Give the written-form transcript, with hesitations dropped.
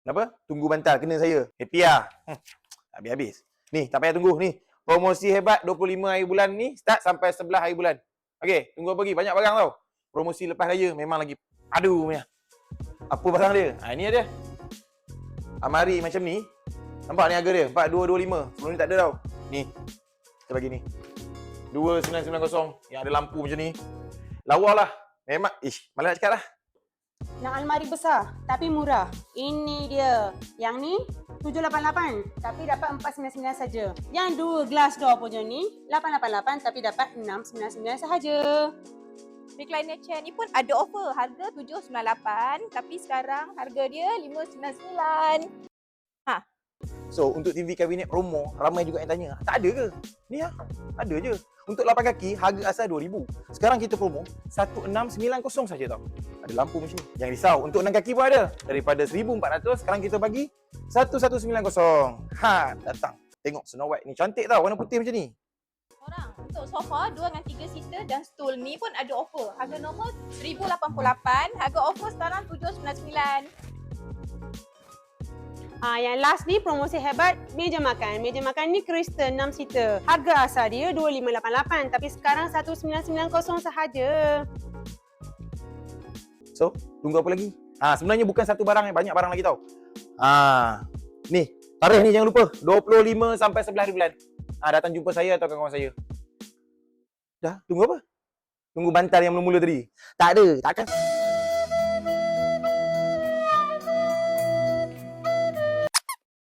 Kenapa? Tunggu bantal, kena saya. Happy lah. Habis-habis. Ni, tak payah tunggu. Ni, promosi hebat 25 hari bulan ni, start sampai 11 hari bulan. Okey, tunggu apa lagi? Banyak barang tau. Promosi lepas raya memang lagi aduh punya. Apa barang dia? Ini ada. Amari macam ni. Nampak ni harga dia? 4225. Sebelum ni tak ada tau. Ni. Kita bagi ni. 2990 yang ada lampu macam ni. Lawa lah. Memang, malah nak cakap lah. Nak almari besar tapi murah. Ini dia. Yang ni 788 tapi dapat 499 saja. Yang dua glass door punya ni 888 tapi dapat 699 sahaja. Recliner chair ni pun ada offer. Harga 798 tapi sekarang harga dia 599. So, untuk TV kabinet promo, ramai juga yang tanya, tak ada ke? Ni lah, ada je. Untuk 8 kaki, harga asal 2,000. Sekarang kita promo 1690 saja tau. Ada lampu macam ni. Jangan risau, untuk 6 kaki pun ada. Daripada 1,400, sekarang kita bagi 1190. Datang. Tengok Snow White ni, cantik tau, warna putih macam ni. Orang untuk sofa 2 dengan 3 seater dan stool ni pun ada offer. Harga normal 1088, harga offer sekarang 799. Yang last ni promosi hebat meja makan. Meja makan ni Crystal 6 seater. Harga asal dia 2588 tapi sekarang 1990 sahaja. So, tunggu apa lagi? Sebenarnya bukan satu barang, banyak barang lagi tau. Ni, tarikh ni jangan lupa. 25 sampai 11 hari bulan. Datang jumpa saya atau kawan-kawan saya. Dah, tunggu apa? Tunggu bantal yang mula-mula tadi. Tak ada, takkan.